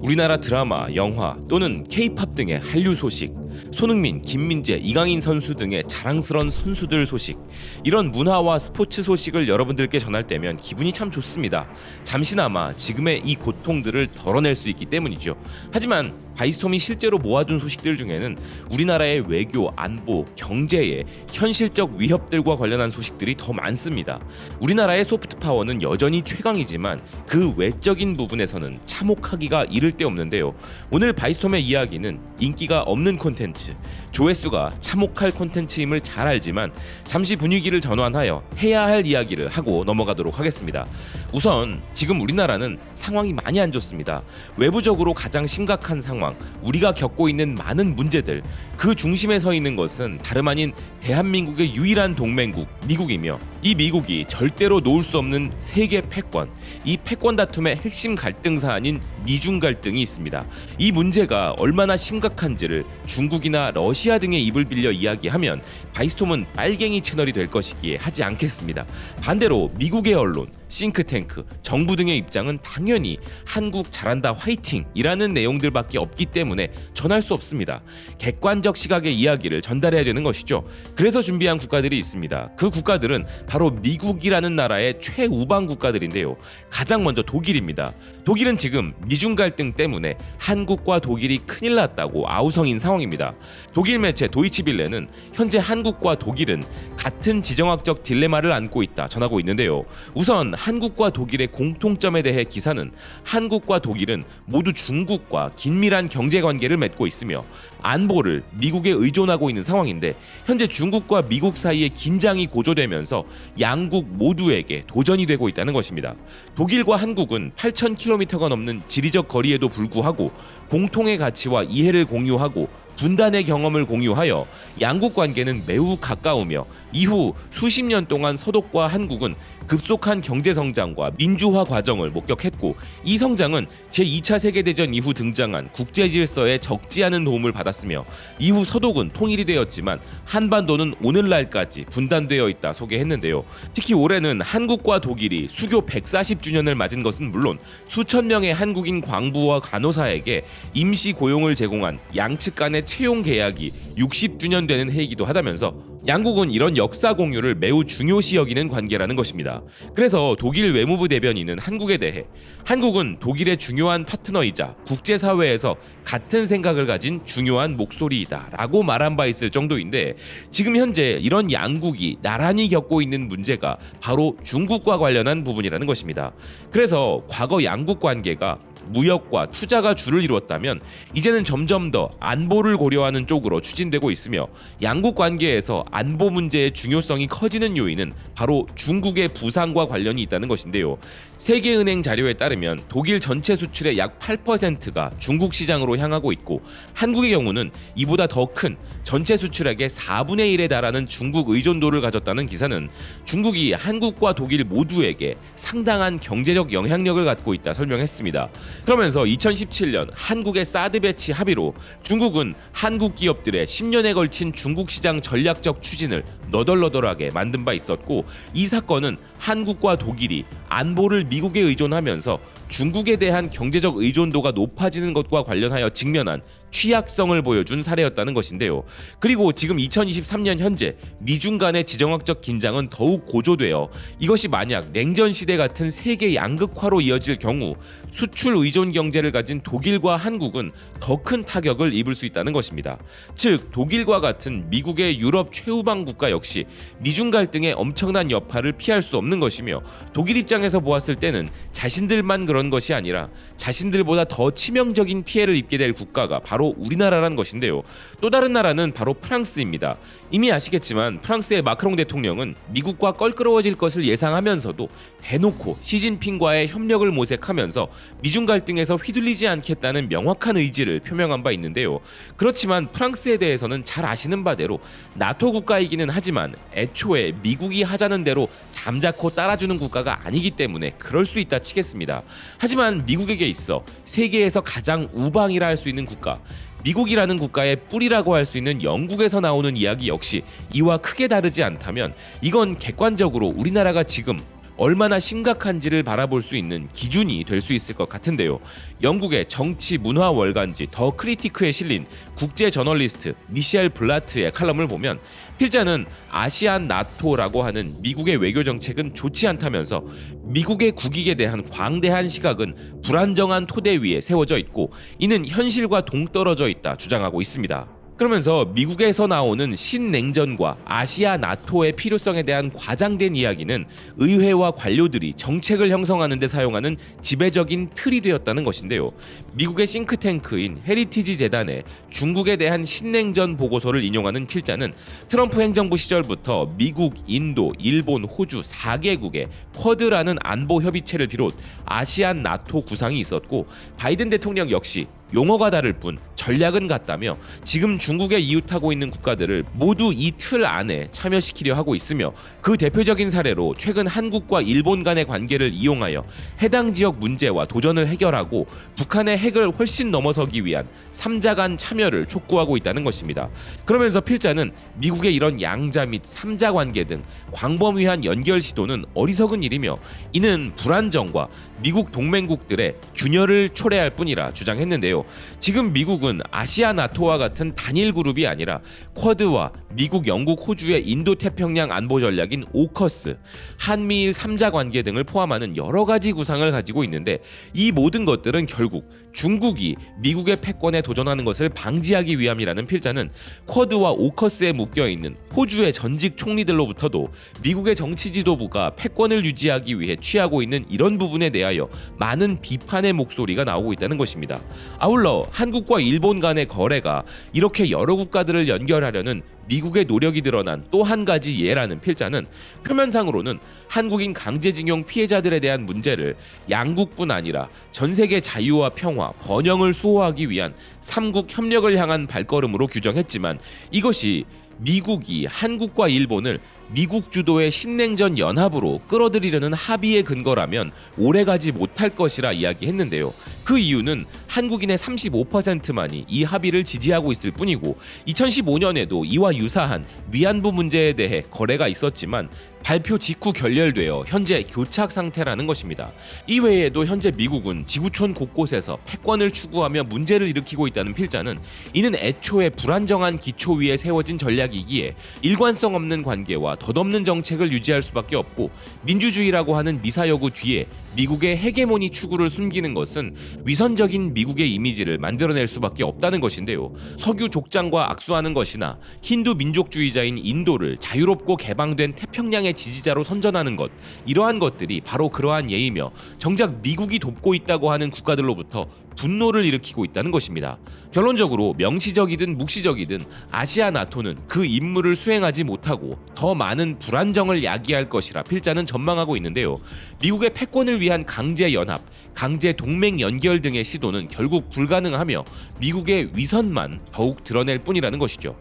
우리나라 드라마, 영화 또는 K-팝 등의 한류 소식, 손흥민, 김민재, 이강인 선수 등의 자랑스러운 선수들 소식, 이런 문화와 스포츠 소식을 여러분들께 전할 때면 기분이 참 좋습니다. 잠시나마 지금의 이 고통들을 덜어낼 수 있기 때문이죠. 하지만 바이스톰이 실제로 모아둔 소식들 중에는 우리나라의 외교, 안보, 경제의 현실적 위협들과 관련한 소식들이 더 많습니다. 우리나라의 소프트 파워는 여전히 최강이지만 그 외적인 부분에서는 참혹하기가 이를 데 없는데요. 오늘 바이스톰의 이야기는 인기가 없는 콘텐츠, 조회수가 참혹할 콘텐츠임을 잘 알지만 잠시 분위기를 전환하여 해야 할 이야기를 하고 넘어가도록 하겠습니다. 우선 지금 우리나라는 상황이 많이 안 좋습니다. 외부적으로 가장 심각한 상황, 우리가 겪고 있는 많은 문제들, 그 중심에 서 있는 것은 다름 아닌 대한민국의 유일한 동맹국 미국이며, 이 미국이 절대로 놓을 수 없는 세계 패권, 이 패권 다툼의 핵심 갈등 사안인 미중 갈등이 있습니다. 이 문제가 얼마나 심각한지를 중국이나 러시아 등의 입을 빌려 이야기하면 바이스톰은 빨갱이 채널이 될 것이기에 하지 않겠습니다. 반대로 미국의 언론, 싱크탱크, 정부 등의 입장은 당연히 한국 잘한다 화이팅 이라는 내용들밖에 없기 때문에 전할 수 없습니다. 객관적 시각의 이야기를 전달해야 되는 것이죠. 그래서 준비한 국가들이 있습니다. 그 국가들은 바로 미국이라는 나라의 최우방 국가들인데요. 가장 먼저 독일입니다. 독일은 지금 미중 갈등 때문에 한국과 독일이 큰일 났다고 아우성인 상황입니다. 독일 매체 도이치빌레는 현재 한국과 독일은 같은 지정학적 딜레마를 안고 있다 전하고 있는데요. 우선 한국과 독일의 공통점에 대해 기사는 한국과 독일은 모두 중국과 긴밀한 경제관계를 맺고 있으며 안보를 미국에 의존하고 있는 상황인데, 현재 중국과 미국 사이의 긴장이 고조되면서 양국 모두에게 도전이 되고 있다는 것입니다. 독일과 한국은 8,000km가 넘는 지리적 거리에도 불구하고 공통의 가치와 이해를 공유하고 분단의 경험을 공유하여 양국 관계는 매우 가까우며, 이후 수십 년 동안 서독과 한국은 급속한 경제 성장과 민주화 과정을 목격했고, 이 성장은 제2차 세계대전 이후 등장한 국제 질서에 적지 않은 도움을 받았으며, 이후 서독은 통일이 되었지만 한반도는 오늘날까지 분단되어 있다 소개했는데요. 특히 올해는 한국과 독일이 수교 140주년을 맞은 것은 물론 수천 명의 한국인 광부와 간호사에게 임시 고용을 제공한 양측 간의 채용 계약이 60주년 되는 해이기도 하다면서 양국은 이런 역사 공유를 매우 중요시 여기는 관계라는 것입니다. 그래서 독일 외무부 대변인은 한국에 대해 한국은 독일의 중요한 파트너이자 국제사회에서 같은 생각을 가진 중요한 목소리이다 라고 말한 바 있을 정도인데, 지금 현재 이런 양국이 나란히 겪고 있는 문제가 바로 중국과 관련한 부분이라는 것입니다. 그래서 과거 양국 관계가 무역과 투자가 주를 이루었다면 이제는 점점 더 안보를 고려하는 쪽으로 추진되고 있으며, 양국 관계에서 안보 문제의 중요성이 커지는 요인은 바로 중국의 부상과 관련이 있다는 것인데요. 세계은행 자료에 따르면 독일 전체 수출의 약 8%가 중국 시장으로 향하고 있고, 한국의 경우는 이보다 더 큰 전체 수출액의 4분의 1에 달하는 중국 의존도를 가졌다는 기사는 중국이 한국과 독일 모두에게 상당한 경제적 영향력을 갖고 있다 설명했습니다. 그러면서 2017년 한국의 사드 배치 합의로 중국은 한국 기업들의 10년에 걸친 중국 시장 전략적 추진을 너덜너덜하게 만든 바 있었고, 이 사건은 한국과 독일이 안보를 미국에 의존하면서 중국에 대한 경제적 의존도가 높아지는 것과 관련하여 직면한 취약성을 보여준 사례였다는 것인데요. 그리고 지금 2023년 현재 미중 간의 지정학적 긴장은 더욱 고조되어 이것이 만약 냉전 시대 같은 세계 양극화로 이어질 경우 수출 의존 경제를 가진 독일과 한국은 더 큰 타격을 입을 수 있다는 것입니다. 즉 독일과 같은 미국의 유럽 최우방 국가 역시 미중 갈등의 엄청난 여파를 피할 수 없는 것이며, 독일 입장에서 보았을 때는 자신들만 그런 것이 아니라 자신들보다 더 치명적인 피해를 입게 될 국가가 바로 우리나라라는 것인데요. 또 다른 나라는 바로 프랑스입니다. 이미 아시겠지만 프랑스의 마크롱 대통령은 미국과 껄끄러워질 것을 예상하면서도 대놓고 시진핑과의 협력을 모색하면서 미중 갈등에서 휘둘리지 않겠다는 명확한 의지를 표명한 바 있는데요. 그렇지만 프랑스에 대해서는 잘 아시는 바대로 나토 국가이기는 하지만 애초에 미국이 하자는 대로 잠자코 따라주는 국가가 아니기 때문에 그럴 수 있다 치겠습니다. 하지만 미국에게 있어 세계에서 가장 우방이라 할 수 있는 국가, 미국이라는 국가의 뿌리라고 할 수 있는 영국에서 나오는 이야기 역시 이와 크게 다르지 않다면, 이건 객관적으로 우리나라가 지금 얼마나 심각한지를 바라볼 수 있는 기준이 될 수 있을 것 같은데요. 영국의 정치 문화 월간지 더 크리티크에 실린 국제 저널리스트 미셸 블라트의 칼럼을 보면 필자는 아시안 나토라고 하는 미국의 외교 정책은 좋지 않다면서 미국의 국익에 대한 광대한 시각은 불안정한 토대 위에 세워져 있고 이는 현실과 동떨어져 있다 주장하고 있습니다. 그러면서 미국에서 나오는 신냉전과 아시아 나토의 필요성에 대한 과장된 이야기는 의회와 관료들이 정책을 형성하는 데 사용하는 지배적인 틀이 되었다는 것인데요. 미국의 싱크탱크인 헤리티지 재단의 중국에 대한 신냉전 보고서를 인용하는 필자는 트럼프 행정부 시절부터 미국, 인도, 일본, 호주 4개국의 쿼드라는 안보 협의체를 비롯 아시안 나토 구상이 있었고 바이든 대통령 역시 용어가 다를 뿐 전략은 같다며 지금 중국에 이웃하고 있는 국가들을 모두 이 틀 안에 참여시키려 하고 있으며 그 대표적인 사례로 최근 한국과 일본 간의 관계를 이용하여 해당 지역 문제와 도전을 해결하고 북한의 핵을 훨씬 넘어서기 위한 3자 간 참여를 촉구하고 있다는 것입니다. 그러면서 필자는 미국의 이런 양자 및 3자 관계 등 광범위한 연결 시도는 어리석은 일이며 이는 불안정과 미국 동맹국들의 균열을 초래할 뿐이라 주장했는데요. 지금 미국은 아시아 나토와 같은 단일 그룹이 아니라 쿼드와 미국, 영국, 호주의 인도태평양 안보 전략인 오커스, 한미일 3자 관계 등을 포함하는 여러 가지 구상을 가지고 있는데 이 모든 것들은 결국 중국이 미국의 패권에 도전하는 것을 방지하기 위함이라는 필자는 쿼드와 오커스에 묶여있는 호주의 전직 총리들로부터도 미국의 정치 지도부가 패권을 유지하기 위해 취하고 있는 이런 부분에 대하여 많은 비판의 목소리가 나오고 있다는 것입니다. 아울러 한국과 일본 간의 거래가 이렇게 여러 국가들을 연결하려는 미국의 노력이 드러난 또 한 가지 예라는 필자는 표면상으로는 한국인 강제징용 피해자들에 대한 문제를 양국뿐 아니라 전 세계 자유와 평화, 번영을 수호하기 위한 3국 협력을 향한 발걸음으로 규정했지만 이것이 미국이 한국과 일본을 미국 주도의 신냉전 연합으로 끌어들이려는 합의의 근거라면 오래가지 못할 것이라 이야기했는데요. 그 이유는 한국인의 35%만이 이 합의를 지지하고 있을 뿐이고 2015년에도 이와 유사한 위안부 문제에 대해 거래가 있었지만 발표 직후 결렬되어 현재 교착 상태라는 것입니다. 이외에도 현재 미국은 지구촌 곳곳에서 패권을 추구하며 문제를 일으키고 있다는 필자는 이는 애초에 불안정한 기초 위에 세워진 전략이기에 일관성 없는 관계와 덧없는 정책을 유지할 수밖에 없고 민주주의라고 하는 미사여구 뒤에 미국의 헤게모니 추구를 숨기는 것은 위선적인 미국의 이미지를 만들어낼 수밖에 없다는 것인데요. 석유 족장과 악수하는 것이나 힌두 민족주의자인 인도를 자유롭고 개방된 태평양의 지지자로 선전하는 것, 이러한 것들이 바로 그러한 예이며 정작 미국이 돕고 있다고 하는 국가들로부터 분노를 일으키고 있다는 것입니다. 결론적으로 명시적이든 묵시적이든 아시아 나토는 그 임무를 수행하지 못하고 더 많은 불안정을 야기할 것이라 필자는 전망하고 있는데요. 미국의 패권을 위한 강제 연합, 강제 동맹 연결 등의 시도는 결국 불가능하며 미국의 위선만 더욱 드러낼 뿐이라는 것이죠.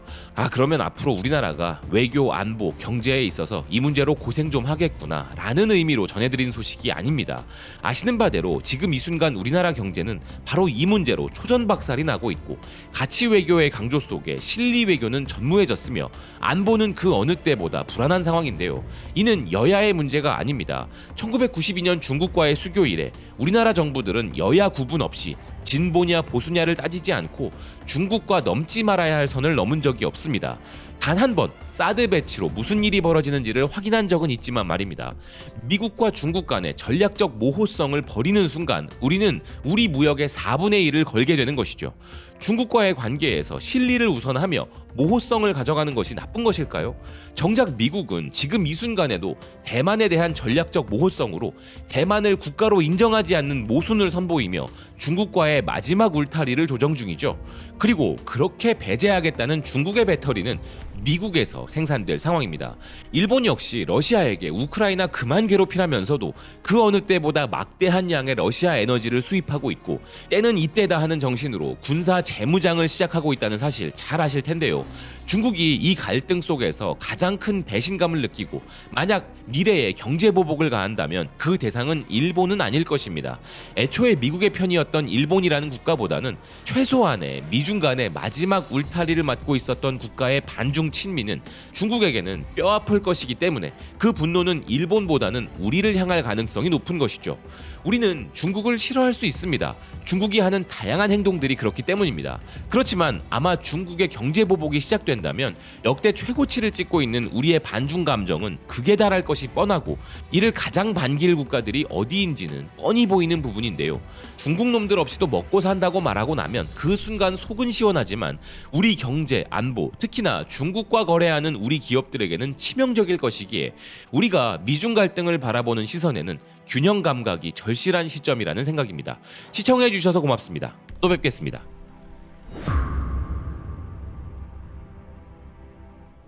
그러면 앞으로 우리나라가 외교, 안보, 경제에 있어서 이 문제로 고생 좀 하겠구나 라는 의미로 전해드린 소식이 아닙니다. 아시는 바대로 지금 이 순간 우리나라 경제는 바로 이 문제로 초전박살이 나고 있고 가치 외교의 강조 속에 실리 외교는 전무해졌으며 안보는 그 어느 때보다 불안한 상황인데요. 이는 여야의 문제가 아닙니다. 1992년 중국과의 수교 이래 우리나라 정부들은 여야 구분 없이 진보냐 보수냐를 따지지 않고 중국과 넘지 말아야 할 선을 넘은 적이 없습니다. 단 한 번 사드 배치로 무슨 일이 벌어지는지를 확인한 적은 있지만 말입니다. 미국과 중국 간의 전략적 모호성을 버리는 순간 우리는 우리 무역의 4분의 1을 걸게 되는 것이죠. 중국과의 관계에서 실리를 우선하며 모호성을 가져가는 것이 나쁜 것일까요? 정작 미국은 지금 이 순간에도 대만에 대한 전략적 모호성으로 대만을 국가로 인정하지 않는 모순을 선보이며 중국과의 마지막 울타리를 조정 중이죠. 그리고 그렇게 배제하겠다는 중국의 배터리는 미국에서 생산될 상황입니다. 일본 역시 러시아에게 우크라이나 그만 괴롭히라면서도 그 어느 때보다 막대한 양의 러시아 에너지를 수입하고 있고 때는 이때다 하는 정신으로 군사 재무장을 시작하고 있다는 사실 잘 아실 텐데요. 중국이 이 갈등 속에서 가장 큰 배신감을 느끼고 만약 미래에 경제보복을 가한다면 그 대상은 일본은 아닐 것입니다. 애초에 미국의 편이었던 일본이라는 국가보다는 최소한의 미중 간의 마지막 울타리를 맡고 있었던 국가의 반중 미중 친미는 중국에게는 뼈아플 것이기 때문에 그 분노는 일본보다는 우리를 향할 가능성이 높은 것이죠. 우리는 중국을 싫어할 수 있습니다. 중국이 하는 다양한 행동들이 그렇기 때문입니다. 그렇지만 아마 중국의 경제 보복이 시작된다면 역대 최고치를 찍고 있는 우리의 반중 감정은 극에 달할 것이 뻔하고, 이를 가장 반길 국가들이 어디인지는 뻔히 보이는 부분인데요. 중국 놈들 없이도 먹고 산다고 말하고 나면 그 순간 속은 시원하지만 우리 경제, 안보, 특히나 중국과 거래하는 우리 기업들에게는 치명적일 것이기에 우리가 미중 갈등을 바라보는 시선에는 균형 감각이 절실한 시점이라는 생각입니다. 시청해주셔서 고맙습니다. 또 뵙겠습니다.